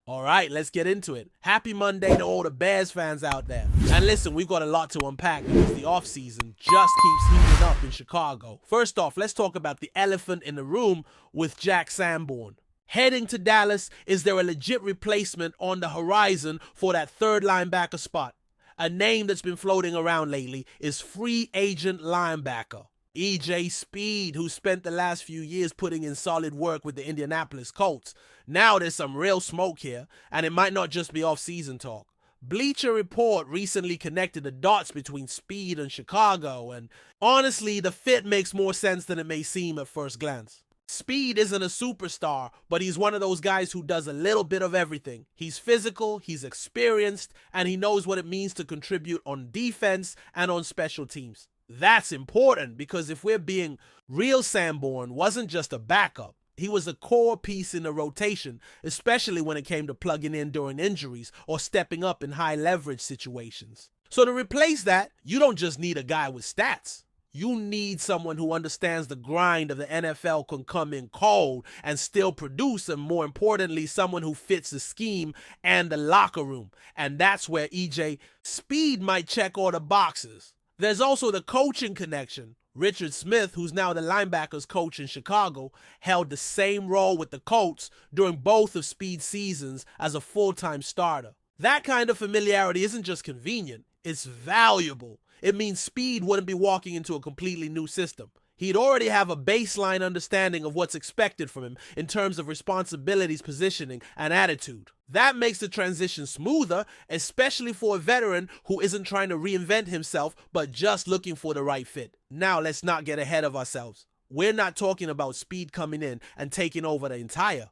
All right, let's get into it. Happy Monday to all the Bears fans out there. And listen, we've got a lot to unpack because the offseason just keeps heating up in Chicago. First off, let's talk about the elephant in the room with Jack Sanborn. Heading to Dallas, is there a legit replacement on the horizon for that third linebacker spot? A name that's been floating around lately is free agent linebacker E.J. Speed, who spent the last few years putting in solid work with the Indianapolis Colts. Now there's some real smoke here, and it might not just be off-season talk. Bleacher Report recently connected the dots between Speed and Chicago, and honestly, the fit makes more sense than it may seem at first glance. Speed isn't a superstar, but he's one of those guys who does a little bit of everything. He's physical, he's experienced, and he knows what it means to contribute on defense and on special teams. That's important because if we're being real, Sanborn wasn't just a backup. He was a core piece in the rotation, especially when it came to plugging in during injuries or stepping up in high leverage situations. So to replace that, you don't just need a guy with stats. You need someone who understands the grind of the NFL, can come in cold and still produce, and more importantly, someone who fits the scheme and the locker room. And that's where E.J. Speed might check all the boxes. There's also the coaching connection. Richard Smith, who's now the linebackers coach in Chicago, held the same role with the Colts during both of Speed's seasons as a full-time starter. That kind of familiarity isn't just convenient, it's valuable. It means Speed wouldn't be walking into a completely new system. He'd already have a baseline understanding of what's expected from him in terms of responsibilities, positioning, and attitude. That makes the transition smoother, especially for a veteran who isn't trying to reinvent himself, but just looking for the right fit. Now, let's not get ahead of ourselves. We're not talking about Speed coming in and taking over the entire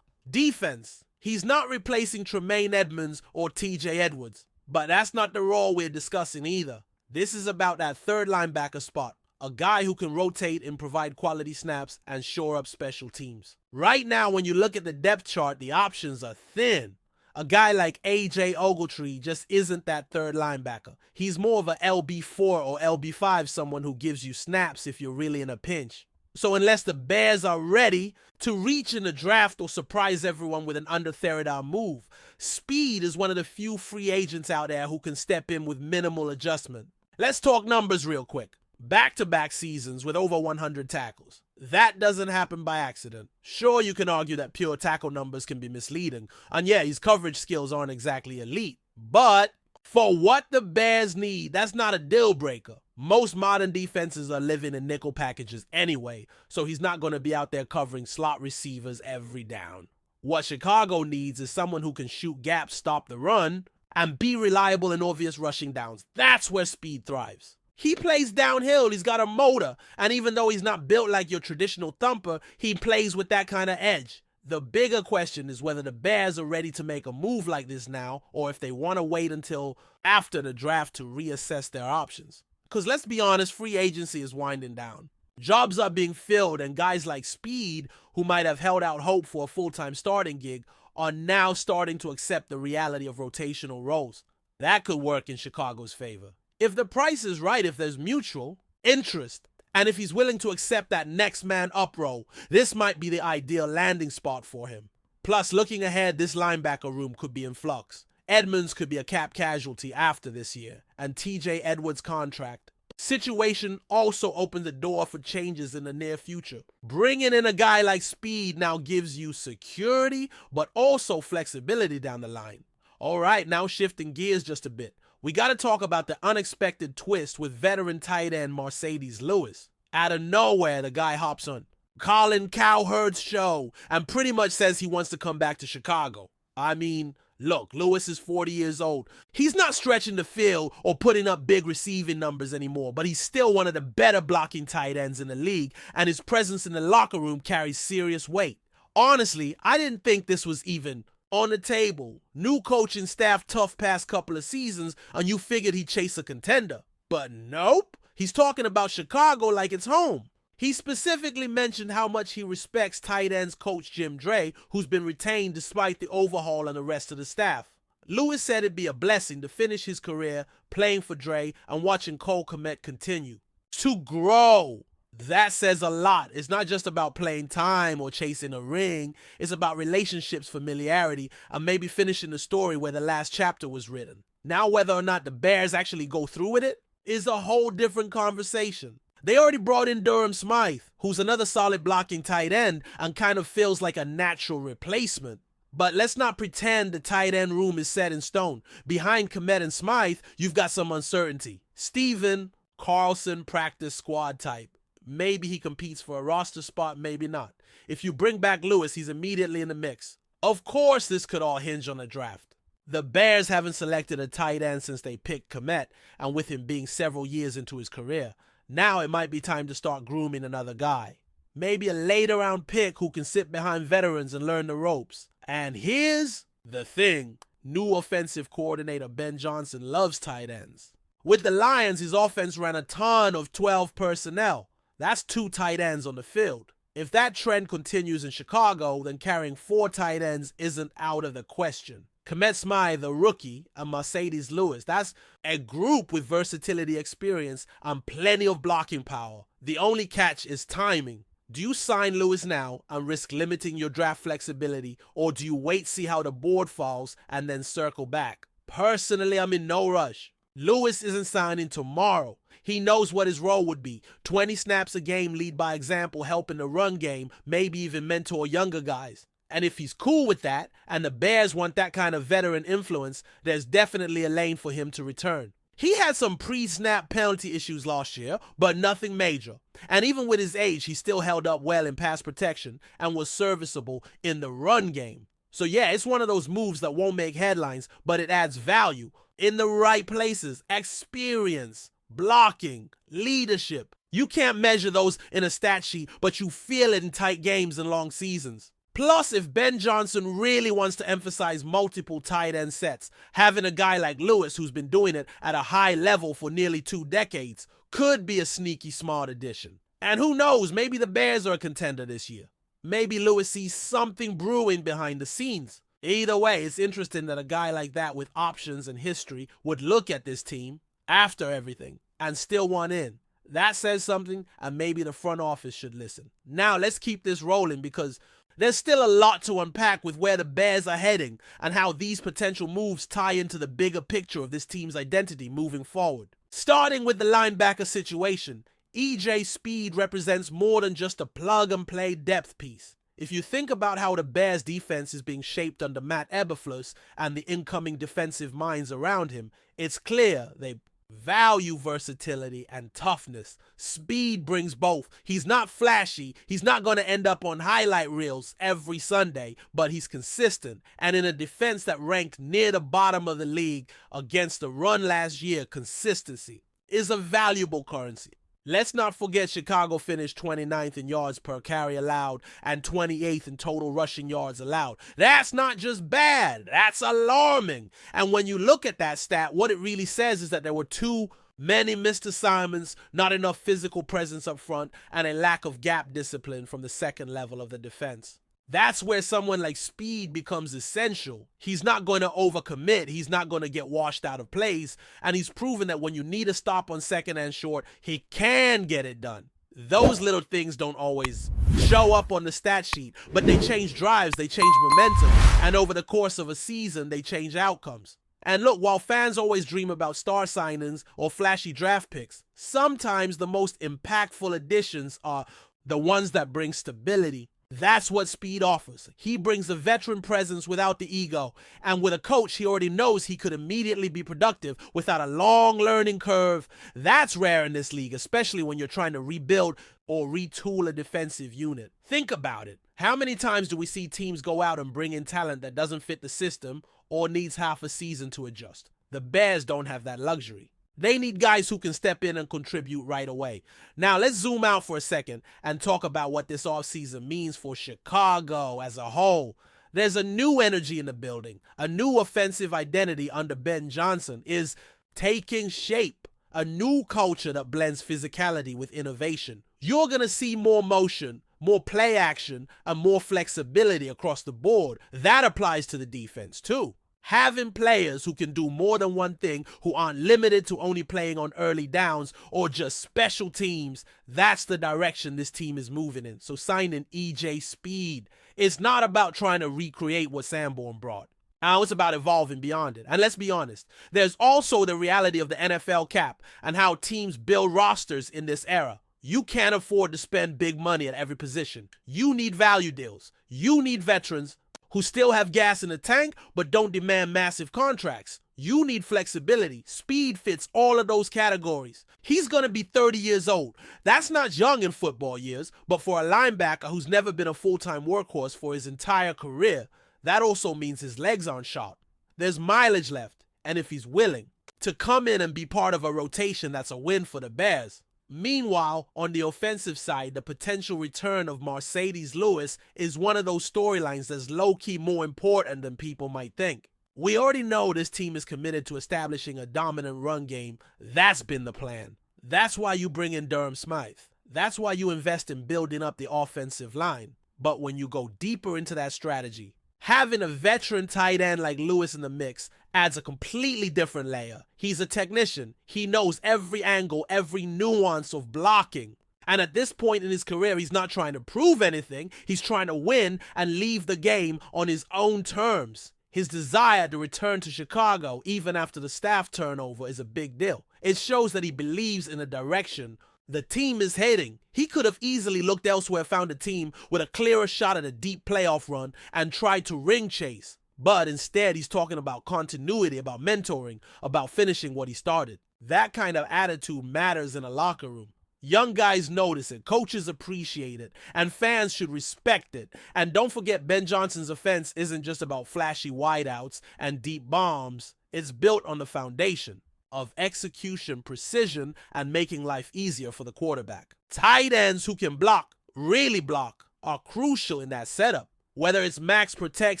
defense. He's not replacing Tremaine Edmonds or TJ Edwards, but that's not the role we're discussing either. This is about that third linebacker spot. A guy who can rotate and provide quality snaps and shore up special teams. Right now, when you look at the depth chart, the options are thin. A guy like A.J. Ogletree just isn't that third linebacker. He's more of a LB4 or LB5, someone who gives you snaps if you're really in a pinch. So unless the Bears are ready to reach in the draft or surprise everyone with an under third-down move, Speed is one of the few free agents out there who can step in with minimal adjustment. Let's talk numbers real quick. Back-to-back seasons with over 100 tackles. That doesn't happen by accident. Sure, you can argue that pure tackle numbers can be misleading, and yeah, his coverage skills aren't exactly elite, but for what the Bears need, that's not a deal breaker. Most modern defenses are living in nickel packages anyway, so he's not going to be out there covering slot receivers every down. What Chicago needs is someone who can shoot gaps, stop the run, and be reliable in obvious rushing downs. That's where Speed thrives. He plays downhill, he's got a motor, and even though he's not built like your traditional thumper, he plays with that kind of edge. The bigger question is whether the Bears are ready to make a move like this now, or if they want to wait until after the draft to reassess their options. Because let's be honest, free agency is winding down. Jobs are being filled, and guys like Speed, who might have held out hope for a full-time starting gig, are now starting to accept the reality of rotational roles. That could work in Chicago's favor. If the price is right, if there's mutual interest, and if he's willing to accept that next man up role, this might be the ideal landing spot for him. Plus, looking ahead, this linebacker room could be in flux. Edmonds could be a cap casualty after this year, and TJ Edwards' contract situation also opens the door for changes in the near future. Bringing in a guy like Speed now gives you security, but also flexibility down the line. All right, now shifting gears just a bit. We got to talk about the unexpected twist with veteran tight end Mercedes Lewis. Out of nowhere, the guy hops on Colin Cowherd's show and pretty much says he wants to come back to Chicago. I mean, look, Lewis is 40 years old. He's not stretching the field or putting up big receiving numbers anymore, but he's still one of the better blocking tight ends in the league, and his presence in the locker room carries serious weight. Honestly, I didn't think this was even on the table. New coaching staff, tough past couple of seasons, and you figured he'd chase a contender. But nope, he's talking about Chicago like it's home. He specifically mentioned how much he respects tight ends coach Jim Dre, who's been retained despite the overhaul and the rest of the staff. Lewis said it'd be a blessing to finish his career playing for Dre and watching Cole Kmet continue to grow. That says a lot. It's not just about playing time or chasing a ring. It's about relationships, familiarity, and maybe finishing the story where the last chapter was written. Now, whether or not the Bears actually go through with it is a whole different conversation. They already brought in Durham Smythe, who's another solid blocking tight end and kind of feels like a natural replacement. But let's not pretend the tight end room is set in stone. Behind Kmet and Smythe, you've got some uncertainty. Steven, Carlson, practice squad type. Maybe he competes for a roster spot, maybe not. If you bring back Lewis, he's immediately in the mix. Of course, this could all hinge on a draft. The Bears haven't selected a tight end since they picked Kmet, and with him being several years into his career, now it might be time to start grooming another guy. Maybe a later round pick who can sit behind veterans and learn the ropes. And here's the thing. New offensive coordinator Ben Johnson loves tight ends. With the Lions, his offense ran a ton of 12 personnel. That's 2 tight ends on the field. If that trend continues in Chicago, then carrying 4 tight ends isn't out of the question. Kmet Smythe, the rookie, and Mercedes Lewis. That's a group with versatility, experience, and plenty of blocking power. The only catch is timing. Do you sign Lewis now and risk limiting your draft flexibility, or do you wait, see how the board falls, and then circle back? Personally, I'm in no rush. Lewis isn't signing tomorrow. He knows what his role would be. 20 snaps a game, lead by example, help in the run game, maybe even mentor younger guys. And if he's cool with that, and the Bears want that kind of veteran influence, there's definitely a lane for him to return. He had some pre-snap penalty issues last year, but nothing major. And even with his age, he still held up well in pass protection and was serviceable in the run game. So yeah, it's one of those moves that won't make headlines, but it adds value in the right places. Experience, blocking, leadership. You can't measure those in a stat sheet, but you feel it in tight games and long seasons. Plus, if Ben Johnson really wants to emphasize multiple tight end sets, having a guy like Lewis, who's been doing it at a high level for nearly 2 decades, could be a sneaky smart addition. And who knows, maybe the Bears are a contender this year. Maybe Lewis sees something brewing behind the scenes. Either way, it's interesting that a guy like that with options and history would look at this team after everything and still want in. That says something, and maybe the front office should listen. Now, let's keep this rolling because there's still a lot to unpack with where the Bears are heading and how these potential moves tie into the bigger picture of this team's identity moving forward. Starting with the linebacker situation, EJ Speed represents more than just a plug-and-play depth piece. If you think about how the Bears' defense is being shaped under Matt Eberflus and the incoming defensive minds around him, it's clear they value versatility and toughness. Speed brings both. He's not flashy. He's not going to end up on highlight reels every Sunday, but he's consistent. And in a defense that ranked near the bottom of the league against the run last year, consistency is a valuable currency. Let's not forget Chicago finished 29th in yards per carry allowed and 28th in total rushing yards allowed. That's not just bad, that's alarming. And when you look at that stat, what it really says is that there were too many missed assignments, not enough physical presence up front, and a lack of gap discipline from the second level of the defense. That's where someone like Speed becomes essential. He's not going to overcommit. He's not going to get washed out of plays. And he's proven that when you need a stop on second and short, he can get it done. Those little things don't always show up on the stat sheet, but they change drives, they change momentum, and over the course of a season, they change outcomes. And look, while fans always dream about star signings or flashy draft picks, sometimes the most impactful additions are the ones that bring stability. That's what Speed offers. He brings a veteran presence without the ego, and with a coach he already knows he could immediately be productive without a long learning curve. That's rare in this league, especially when you're trying to rebuild or retool a defensive unit. Think about it. How many times do we see teams go out and bring in talent that doesn't fit the system or needs half a season to adjust? The Bears don't have that luxury. They need guys who can step in and contribute right away. Now, let's zoom out for a second and talk about what this offseason means for Chicago as a whole. There's a new energy in the building. A new offensive identity under Ben Johnson is taking shape. A new culture that blends physicality with innovation. You're going to see more motion, more play action, and more flexibility across the board. That applies to the defense too. Having players who can do more than one thing, who aren't limited to only playing on early downs or just special teams, that's the direction this team is moving in. So signing EJ Speed, it's not about trying to recreate what Sanborn brought. Now it's about evolving beyond it. And let's be honest, there's also the reality of the NFL cap and how teams build rosters in this era. You can't afford to spend big money at every position. You need value deals. You need veterans who still have gas in the tank but don't demand massive contracts. You need flexibility. Speed fits all of those categories. He's going to be 30 years old. That's not young in football years, but for a linebacker who's never been a full-time workhorse for his entire career, that also means his legs aren't sharp. There's mileage left, and if he's willing to come in and be part of a rotation, that's a win for the Bears. Meanwhile, on the offensive side, the potential return of Mercedes Lewis is one of those storylines that's low-key more important than people might think. We already know this team is committed to establishing a dominant run game. That's been the plan. That's why you bring in Durham Smythe. That's why you invest in building up the offensive line. But when you go deeper into that strategy, having a veteran tight end like Lewis in the mix adds a completely different layer. He's a technician. He knows every angle, every nuance of blocking. And at this point in his career, he's not trying to prove anything. He's trying to win and leave the game on his own terms. His desire to return to Chicago, even after the staff turnover, is a big deal. It shows that he believes in the direction the team is heading. He could have easily looked elsewhere, found a team with a clearer shot at a deep playoff run, and tried to ring chase. But instead, he's talking about continuity, about mentoring, about finishing what he started. That kind of attitude matters in a locker room. Young guys notice it, coaches appreciate it, and fans should respect it. And don't forget, Ben Johnson's offense isn't just about flashy wideouts and deep bombs. It's built on the foundation of execution, precision, and making life easier for the quarterback. Tight ends who can block, really block, are crucial in that setup. Whether it's max protect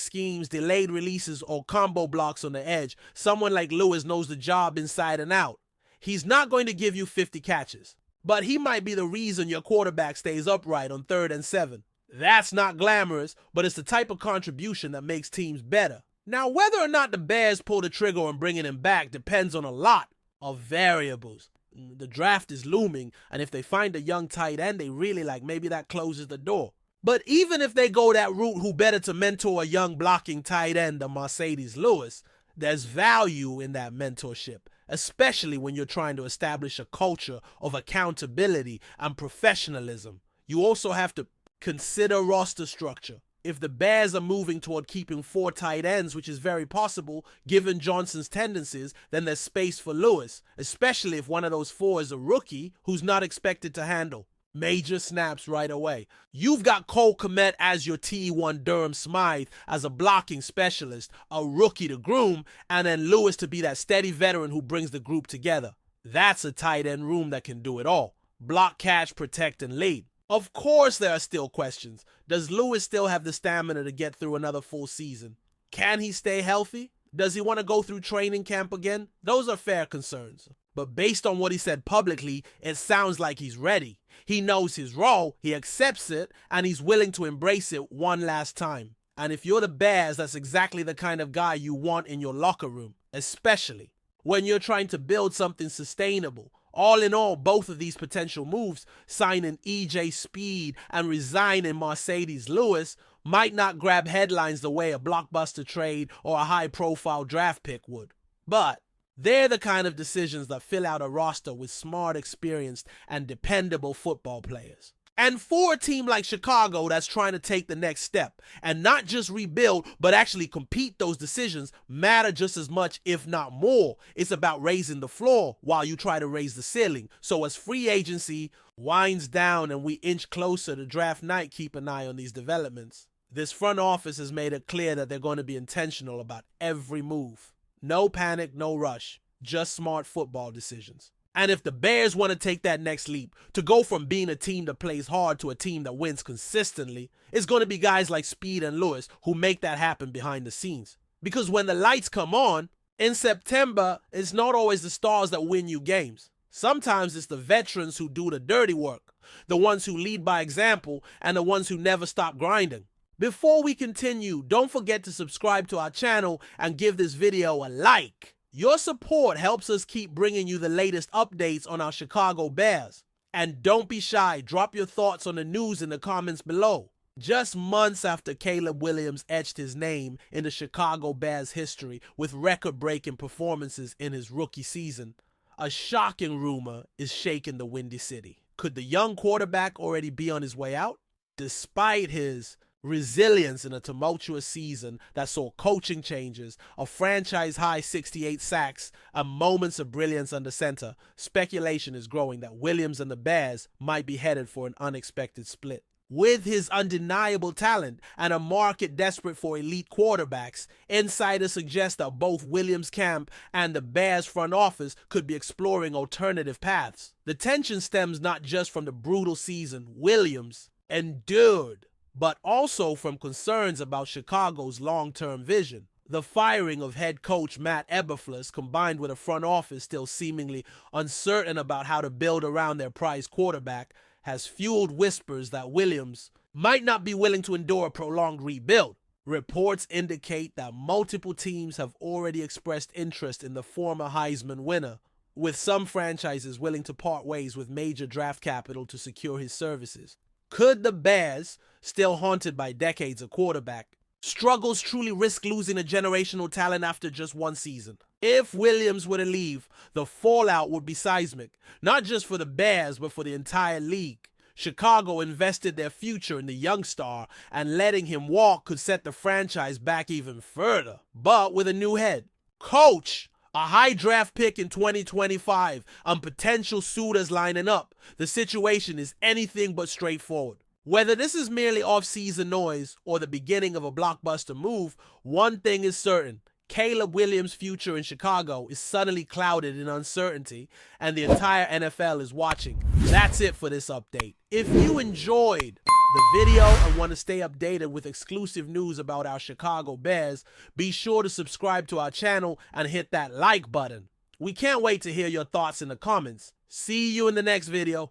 schemes, delayed releases, or combo blocks on the edge, someone like Lewis knows the job inside and out. He's not going to give you 50 catches, but he might be the reason your quarterback stays upright on 3rd and 7. That's not glamorous, but it's the type of contribution that makes teams better. Now, whether or not the Bears pull the trigger on bringing him back depends on a lot of variables. The draft is looming, and if they find a young tight end they really like, maybe that closes the door. But even if they go that route, who better to mentor a young blocking tight end than Mercedes Lewis? There's value in that mentorship, especially when you're trying to establish a culture of accountability and professionalism. You also have to consider roster structure. If the Bears are moving toward keeping 4 tight ends, which is very possible given Johnson's tendencies, then there's space for Lewis, especially if one of those 4 is a rookie who's not expected to handle major snaps right away. You've got Cole Kmet as your T1 Durham Smythe as a blocking specialist, a rookie to groom, and then Lewis to be that steady veteran who brings the group together. That's a tight end room that can do it all. Block, catch, protect, and lead. Of course there are still questions. Does Lewis still have the stamina to get through another full season? Can he stay healthy? Does he want to go through training camp again? Those are fair concerns. But based on what he said publicly, it sounds like he's ready. He knows his role, he accepts it, and he's willing to embrace it one last time. And if you're the Bears, that's exactly the kind of guy you want in your locker room, especially when you're trying to build something sustainable. All in all, both of these potential moves, signing EJ Speed and resigning Mercedes Lewis, might not grab headlines the way a blockbuster trade or a high-profile draft pick would. But they're the kind of decisions that fill out a roster with smart, experienced, and dependable football players. And for a team like Chicago that's trying to take the next step and not just rebuild, but actually compete, those decisions matter just as much, if not more. It's about raising the floor while you try to raise the ceiling. So as free agency winds down and we inch closer to draft night, keep an eye on these developments. This front office has made it clear that they're going to be intentional about every move. No panic, no rush, just smart football decisions. And if the Bears want to take that next leap, to go from being a team that plays hard to a team that wins consistently, it's going to be guys like Speed and Lewis who make that happen behind the scenes. Because when the lights come on, in September, it's not always the stars that win you games. Sometimes it's the veterans who do the dirty work, the ones who lead by example, and the ones who never stop grinding. Before we continue, don't forget to subscribe to our channel and give this video a like. Your support helps us keep bringing you the latest updates on our Chicago Bears. And don't be shy, drop your thoughts on the news in the comments below. Just months after Caleb Williams etched his name in the Chicago Bears history with record-breaking performances in his rookie season, a shocking rumor is shaking the Windy City. Could the young quarterback already be on his way out? Despite his resilience in a tumultuous season that saw coaching changes, a franchise-high 68 sacks, and moments of brilliance under center, speculation is growing that Williams and the Bears might be headed for an unexpected split. With his undeniable talent and a market desperate for elite quarterbacks, insiders suggest that both Williams' camp and the Bears' front office could be exploring alternative paths. The tension stems not just from the brutal season Williams endured, but also from concerns about Chicago's long-term vision. The firing of head coach Matt Eberflus, combined with a front office still seemingly uncertain about how to build around their prized quarterback, has fueled whispers that Williams might not be willing to endure a prolonged rebuild. Reports indicate that multiple teams have already expressed interest in the former Heisman winner, with some franchises willing to part ways with major draft capital to secure his services. Could the Bears, still haunted by decades of quarterback struggles, truly risk losing a generational talent after just one season? If Williams were to leave, the fallout would be seismic, not just for the Bears, but for the entire league. Chicago invested their future in the young star, and letting him walk could set the franchise back even further. But with a new head coach, a high draft pick in 2025, and potential suitors lining up, the situation is anything but straightforward. Whether this is merely off-season noise or the beginning of a blockbuster move, one thing is certain: Caleb Williams' future in Chicago is suddenly clouded in uncertainty, and the entire NFL is watching. That's it for this update. If you enjoyed the video and want to stay updated with exclusive news about our Chicago Bears, be sure to subscribe to our channel and hit that like button. We can't wait to hear your thoughts in the comments. See you in the next video.